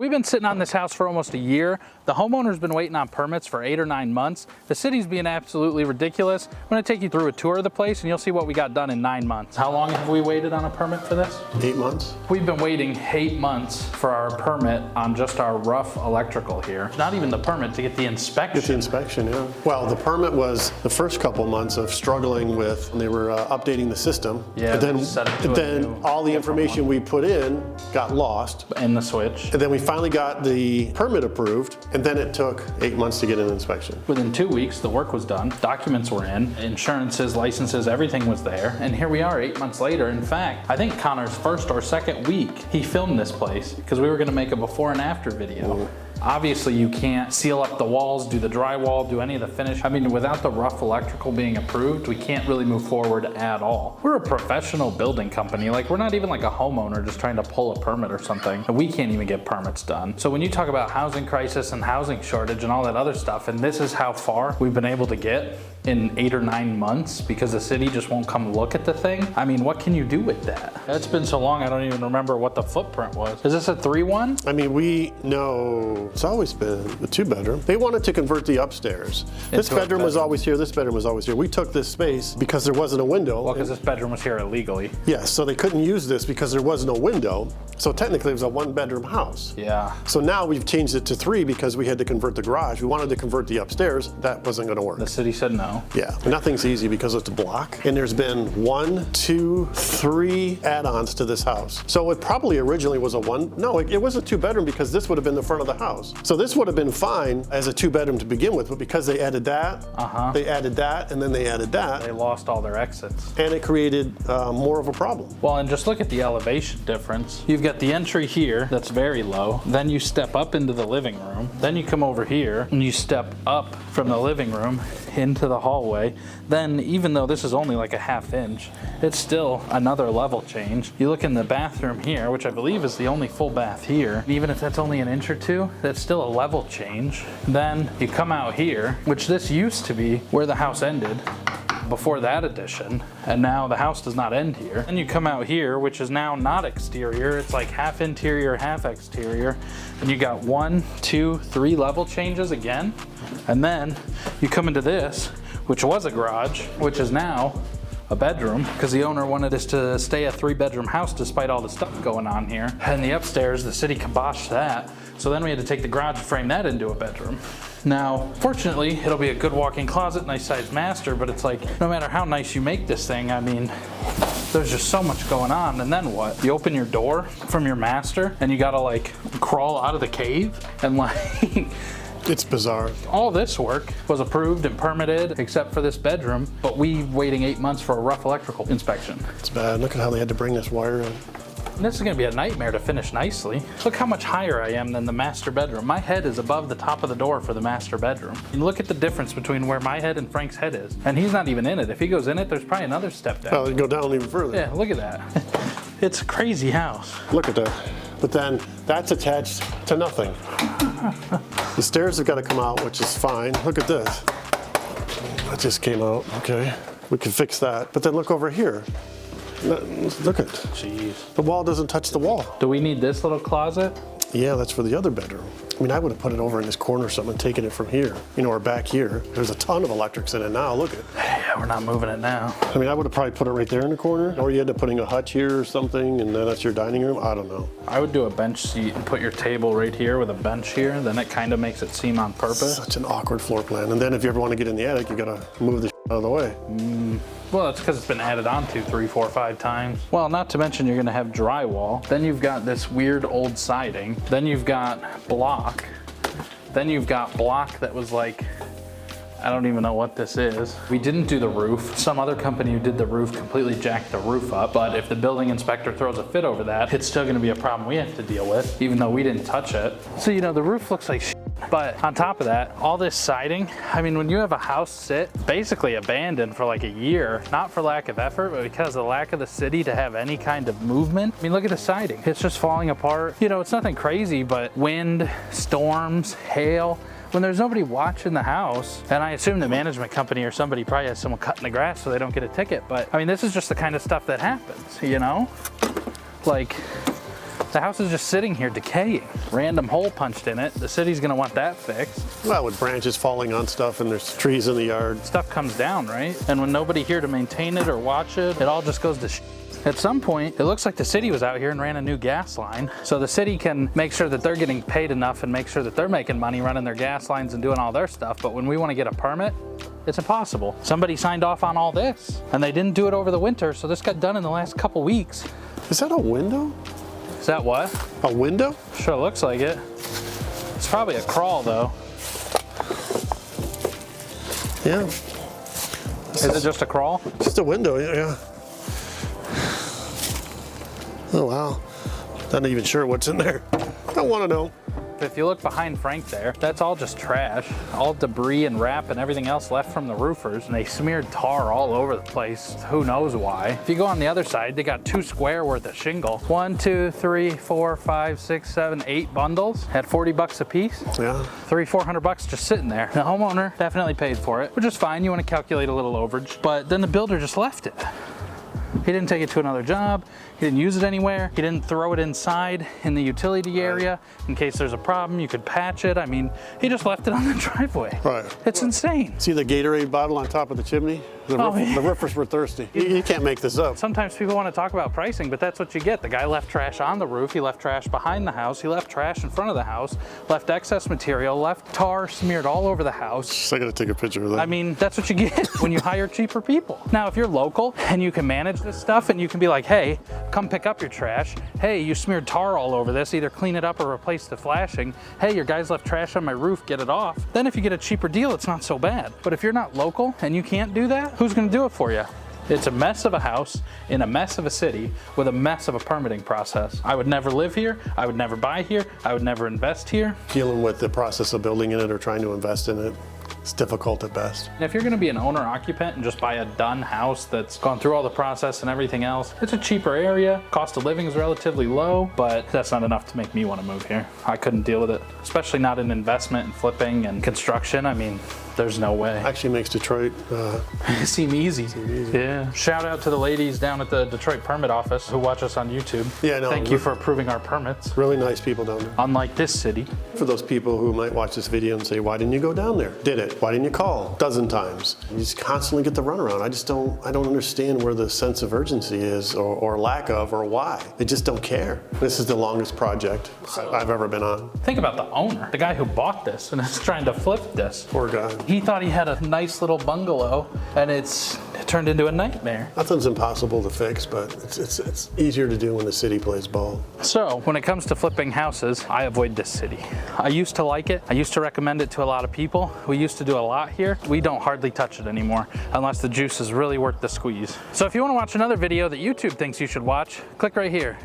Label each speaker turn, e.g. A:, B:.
A: We've been sitting on this house for almost a year. The homeowner's been waiting on permits for 8 or 9 months. The city's being absolutely ridiculous. I'm gonna take you through a tour of the place and you'll see what we got done in 9 months. How long have we waited on a permit for this?
B: 8 months.
A: We've been waiting 8 months for our permit on just our rough electrical here. Not even the permit, to get the inspection.
B: Get the inspection, yeah. Well, the permit was the first couple months of struggling with, when they were updating the system.
A: Yeah,
B: and then all the information we put in got lost.
A: In the switch.
B: And then we finally got the permit approved, and then it took 8 months to get an inspection.
A: Within 2 weeks, the work was done, documents were in, insurances, licenses, everything was there, and here we are 8 months later. In fact, I think Connor's first or second week, he filmed this place because we were gonna make a before and after video. Obviously, you can't seal up the walls, do the drywall, do any of the finish. I mean, without the rough electrical being approved, we can't really move forward at all. We're a professional building company. Like, we're not even like a homeowner just trying to pull a permit or something. And we can't even get permits done. So when you talk about housing crisis and housing shortage and all that other stuff, and this is how far we've been able to get in 8 or 9 months because the city just won't come look at the thing. I mean, what can you do with that? It's been so long, I don't even remember what the footprint was. Is this a 3-1?
B: I mean, we know it's always been a 2-bedroom. They wanted to convert the upstairs. This bedroom was always here, this bedroom was always here. We took this space because there wasn't a window.
A: Well, because this bedroom was here illegally.
B: Yes, so they couldn't use this because there was no window. So technically it was a 1-bedroom house.
A: Yeah.
B: So now we've changed it to 3 because we had to convert the garage. We wanted to convert the upstairs. That wasn't gonna work.
A: The city said no.
B: Yeah, nothing's easy because it's a block. And there's been 1, 2, 3 add-ons to this house. So it probably originally was it was a 2-bedroom because this would have been the front of the house. So this would have been fine as a 2-bedroom to begin with, but because they added that, they added that, and then they added that.
A: They lost all their exits.
B: And it created more of a problem.
A: Well, and just look at the elevation difference. You've got the entry here that's very low. Then you step up into the living room. Then you come over here and you step up from the living room into the hallway. Then, even though this is only like a 1/2 inch, it's still another level change. You look in the bathroom here, which I believe is the only full bath here. Even if that's only an inch or 2, that's still a level change. Then you come out here, which this used to be where the house ended before that addition, and now the house does not end here. Then you come out here, which is now not exterior, it's like half interior, half exterior, and you got 1, 2, 3 level changes again. And then you come into this, which was a garage, which is now a bedroom, because the owner wanted us to stay a 3-bedroom house despite all the stuff going on here. And the upstairs, the city kiboshed that. So then we had to take the garage and frame that into a bedroom. Now, fortunately, it'll be a good walk-in closet, nice sized master, but it's like, no matter how nice you make this thing, I mean, there's just so much going on. And then what? You open your door from your master and you gotta like crawl out of the cave and like,
B: it's bizarre.
A: All this work was approved and permitted except for this bedroom, but we waiting 8 months for a rough electrical inspection.
B: It's bad. Look at how they had to bring this wire in.
A: And this is gonna be a nightmare to finish nicely. Look how much higher I am than the master bedroom. My head is above the top of the door for the master bedroom. And look at the difference between where my head and Frank's head is. And he's not even in it. If he goes in it, there's probably another step down.
B: Oh, it'd go down even further.
A: Yeah, look at that. It's a crazy house.
B: Look at that. But then that's attached to nothing. The stairs have got to come out, which is fine. Look at this. That just came out. Okay, we can fix that. But then look over here. Look at.
A: Jeez.
B: The wall doesn't touch the wall.
A: Do we need this little closet?
B: Yeah, that's for the other bedroom. I mean, I would have put it over in this corner or something and taken it from here, or back here. There's a ton of electrics in it now, look at it.
A: Yeah, we're not moving it now.
B: I mean, I would have probably put it right there in the corner, or you end up putting a hutch here or something, and then that's your dining room. I don't know.
A: I would do a bench seat and put your table right here with a bench here, then it kind of makes it seem on purpose.
B: Such an awkward floor plan. And then if you ever want to get in the attic, you gotta move the out of the way.
A: Well, that's because it's been added on to 3, 4, 5 times. Well, not to mention you're gonna have drywall. Then you've got this weird old siding. Then you've got block. Then you've got block that was like, I don't even know what this is. We didn't do the roof. Some other company who did the roof completely jacked the roof up, but if the building inspector throws a fit over that, it's still gonna be a problem we have to deal with, even though we didn't touch it. So, the roof looks like shit. But on top of that, all this siding, I mean, when you have a house sit basically abandoned for like a year, not for lack of effort, but because of the lack of the city to have any kind of movement. I mean, look at the siding. It's just falling apart. It's nothing crazy, but wind, storms, hail. When there's nobody watching the house, and I assume the management company or somebody probably has someone cutting the grass so they don't get a ticket, but I mean, this is just the kind of stuff that happens, Like, The house is just sitting here decaying. Random hole punched in it. The city's gonna want that fixed.
B: Well, with branches falling on stuff and there's trees in the yard.
A: Stuff comes down, right? And when nobody here to maintain it or watch it, it all just goes to shit. At some point, it looks like the city was out here and ran a new gas line. So the city can make sure that they're getting paid enough and make sure that they're making money running their gas lines and doing all their stuff. But when we want to get a permit, it's impossible. Somebody signed off on all this and they didn't do it over the winter. So this got done in the last couple weeks.
B: Is that a window?
A: Is that what?
B: A window?
A: Sure looks like it. It's probably a crawl though.
B: Yeah.
A: Is it just a crawl?
B: Just a window, yeah. Oh, wow. Not even sure what's in there. Don't want to know.
A: If you look behind Frank there, that's all just trash. All debris and wrap and everything else left from the roofers. And they smeared tar all over the place. Who knows why. If you go on the other side, they got 2 square worth of shingle. 1, 2, 3, 4, 5, 6, 7, 8 bundles at 40 bucks a piece.
B: Yeah.
A: 300-400 bucks just sitting there. The homeowner definitely paid for it, which is fine. You want to calculate a little overage, but then the builder just left it. He didn't take it to another job. He didn't use it anywhere. He didn't throw it inside in the utility area in case there's a problem. You could patch it. I mean, he just left it on the driveway.
B: Right.
A: It's insane.
B: See the Gatorade bottle on top of the chimney? The roofers were thirsty. You can't make this up.
A: Sometimes people want to talk about pricing, but that's what you get. The guy left trash on the roof. He left trash behind the house. He left trash in front of the house, left excess material, left tar smeared all over the house.
B: I gotta take a picture of that.
A: I mean, that's what you get when you hire cheaper people. Now, if you're local and you can manage this stuff and you can be like, hey, come pick up your trash. Hey, you smeared tar all over this. Either clean it up or replace the flashing. Hey, your guys left trash on my roof. Get it off. Then if you get a cheaper deal, it's not so bad. But if you're not local and you can't do that, who's going to do it for you? It's a mess of a house in a mess of a city with a mess of a permitting process. I would never live here. I would never buy here. I would never invest here.
B: Dealing with the process of building in it or trying to invest in it, it's difficult at best.
A: And if you're going to be an owner occupant and just buy a done house that's gone through all the process and everything else, it's a cheaper area. Cost of living is relatively low, but that's not enough to make me want to move here. I couldn't deal with it, especially not in investment and flipping and construction. I mean, there's no way.
B: Actually makes Detroit
A: seem easy. Yeah. Shout out to the ladies down at the Detroit permit office who watch us on YouTube.
B: Yeah, no.
A: Thank you for approving our permits.
B: Really nice people down there.
A: Unlike this city.
B: For those people who might watch this video and say, why didn't you go down there? Did it? Why didn't you call? A dozen times. You just constantly get the runaround. I don't understand where the sense of urgency is or lack of or why. They just don't care. This is the longest project I've ever been on.
A: Think about the owner, the guy who bought this and is trying to flip this.
B: Poor guy.
A: He thought he had a nice little bungalow and it turned into a nightmare.
B: Nothing's impossible to fix, but it's easier to do when the city plays ball.
A: So when it comes to flipping houses, I avoid this city. I used to like it. I used to recommend it to a lot of people. We used to do a lot here. We don't hardly touch it anymore unless the juice is really worth the squeeze. So if you want to watch another video that YouTube thinks you should watch, click right here.